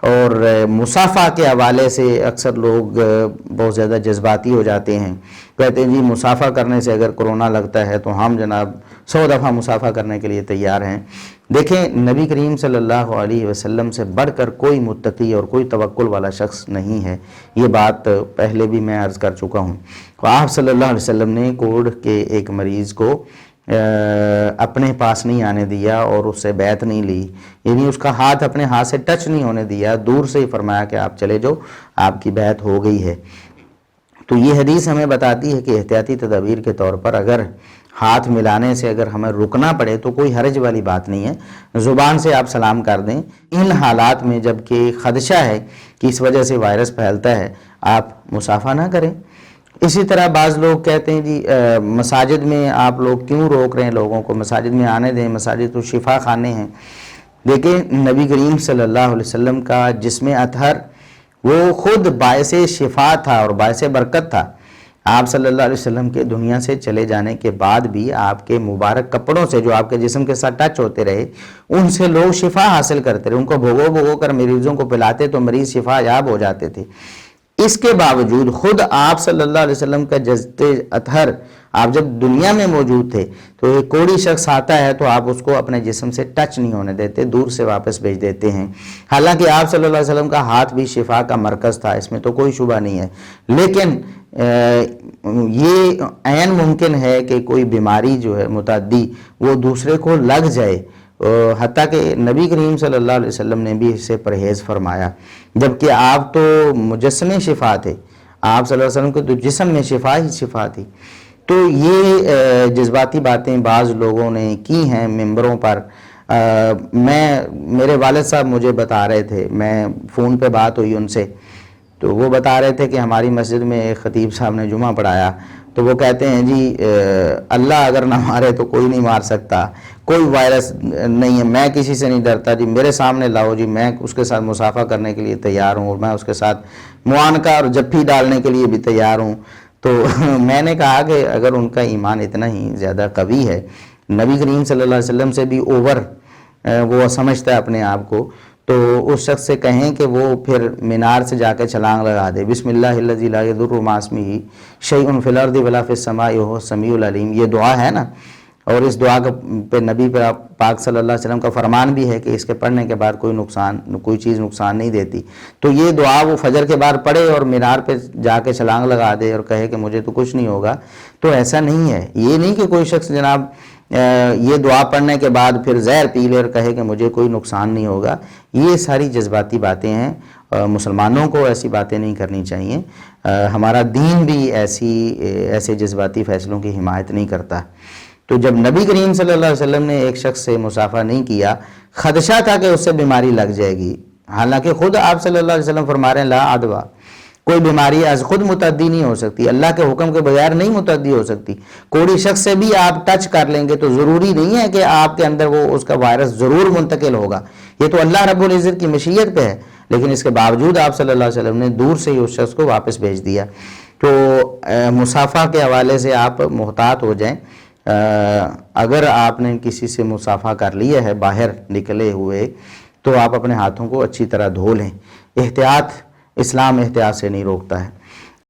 اور مصافحہ کے حوالے سے اکثر لوگ بہت زیادہ جذباتی ہو جاتے ہیں، کہتے ہیں جی مصافحہ کرنے سے اگر کرونا لگتا ہے تو ہم جناب 100 دفعہ مصافحہ کرنے کے لیے تیار ہیں۔ دیکھیں نبی کریم صلی اللہ علیہ وسلم سے بڑھ کر کوئی متقی اور کوئی توکل والا شخص نہیں ہے، یہ بات پہلے بھی میں عرض کر چکا ہوں۔ آپ صلی اللہ علیہ وسلم نے کووڈ کے ایک مریض کو اپنے پاس نہیں آنے دیا اور اس سے بیعت نہیں لی، یعنی اس کا ہاتھ اپنے ہاتھ سے ٹچ نہیں ہونے دیا، دور سے ہی فرمایا کہ آپ چلے جاؤ، آپ کی بیعت ہو گئی ہے۔ تو یہ حدیث ہمیں بتاتی ہے کہ احتیاطی تدابیر کے طور پر اگر ہاتھ ملانے سے اگر ہمیں رکنا پڑے تو کوئی حرج والی بات نہیں ہے، زبان سے آپ سلام کر دیں۔ ان حالات میں جب کہ خدشہ ہے کہ اس وجہ سے وائرس پھیلتا ہے، آپ مصافحہ نہ کریں۔ اسی طرح بعض لوگ کہتے ہیں جی مساجد میں آپ لوگ کیوں روک رہے ہیں لوگوں کو، مساجد میں آنے دیں، مساجد تو شفا خانے ہیں۔ دیکھیں نبی کریم صلی اللہ علیہ وسلم کا جسم اطہر وہ خود باعث شفا تھا اور باعث برکت تھا۔ آپ صلی اللہ علیہ وسلم کے دنیا سے چلے جانے کے بعد بھی آپ کے مبارک کپڑوں سے جو آپ کے جسم کے ساتھ ٹچ ہوتے رہے، ان سے لوگ شفا حاصل کرتے رہے، ان کو بھگو بھگو کر مریضوں کو پلاتے تو مریض شفا یاب ہو جاتے تھے۔ اس کے باوجود خود آپ صلی اللہ علیہ وسلم کا جسد اطہر آپ جب دنیا میں موجود تھے تو ایک کوڑی شخص آتا ہے تو آپ اس کو اپنے جسم سے ٹچ نہیں ہونے دیتے، دور سے واپس بھیج دیتے ہیں۔ حالانکہ آپ صلی اللہ علیہ وسلم کا ہاتھ بھی شفا کا مرکز تھا، اس میں تو کوئی شبہ نہیں ہے، لیکن یہ عین ممکن ہے کہ کوئی بیماری جو ہے متعدی وہ دوسرے کو لگ جائے، حتیٰ کہ نبی کریم صلی اللہ علیہ وسلم نے بھی اس سے پرہیز فرمایا، جبکہ آپ تو مجسم شفا تھے، آپ صلی اللہ علیہ وسلم کے تو جسم میں شفا ہی شفا تھی۔ تو یہ جذباتی باتیں بعض لوگوں نے کی ہیں ممبروں پر۔ میرے والد صاحب مجھے بتا رہے تھے، میں فون پہ بات ہوئی ان سے، تو وہ بتا رہے تھے کہ ہماری مسجد میں ایک خطیب صاحب نے جمعہ پڑھایا، تو وہ کہتے ہیں جی اللہ اگر نہ مارے تو کوئی نہیں مار سکتا، کوئی وائرس نہیں ہے، میں کسی سے نہیں ڈرتا جی، میرے سامنے لاؤ جی، میں اس کے ساتھ مصافحہ کرنے کے لیے تیار ہوں اور میں اس کے ساتھ معانقہ اور جپھی ڈالنے کے لیے بھی تیار ہوں۔ تو میں نے کہا کہ اگر ان کا ایمان اتنا ہی زیادہ قوی ہے، نبی کریم صلی اللہ علیہ وسلم سے بھی اوور وہ سمجھتا ہے اپنے آپ کو، تو اس شخص سے کہیں کہ وہ پھر مینار سے جا کے چھلانگ لگا دے، بسم اللہ الذی لا یضر مع اسمہ شیء فی الارض ولا فی السماء وہو السمیع العلیم، یہ دعا ہے نا، اور اس دعا پہ نبی پاک صلی اللہ علیہ وسلم کا فرمان بھی ہے کہ اس کے پڑھنے کے بعد کوئی چیز نقصان نہیں دیتی۔ تو یہ دعا وہ فجر کے بعد پڑھے اور مینار پہ جا کے چھلانگ لگا دے اور کہے کہ مجھے تو کچھ نہیں ہوگا، تو ایسا نہیں ہے۔ یہ نہیں کہ کوئی شخص جناب یہ دعا پڑھنے کے بعد پھر زہر پی لے اور کہے کہ مجھے کوئی نقصان نہیں ہوگا، یہ ساری جذباتی باتیں ہیں، مسلمانوں کو ایسی باتیں نہیں کرنی چاہیے۔ ہمارا دین بھی ایسے جذباتی فیصلوں کی حمایت نہیں کرتا۔ تو جب نبی کریم صلی اللہ علیہ وسلم نے ایک شخص سے مصافحہ نہیں کیا، خدشہ تھا کہ اس سے بیماری لگ جائے گی، حالانکہ خود آپ صلی اللہ علیہ وسلم فرما رہے ہیں لا عدویٰ، کوئی بیماری از خود متعدی نہیں ہو سکتی، اللہ کے حکم کے بغیر نہیں متعدی ہو سکتی۔ کوئی شخص سے بھی آپ ٹچ کر لیں گے تو ضروری نہیں ہے کہ آپ کے اندر وہ اس کا وائرس ضرور منتقل ہوگا، یہ تو اللہ رب العزت کی مشیت پہ ہے، لیکن اس کے باوجود آپ صلی اللہ علیہ وسلم نے دور سے ہی اس شخص کو واپس بھیج دیا۔ تو مصافحہ کے حوالے سے آپ محتاط ہو جائیں۔ اگر آپ نے کسی سے مصافحہ کر لیا ہے باہر نکلے ہوئے تو آپ اپنے ہاتھوں کو اچھی طرح دھو لیں۔ احتیاط، اسلام احتیاط سے نہیں روکتا ہے۔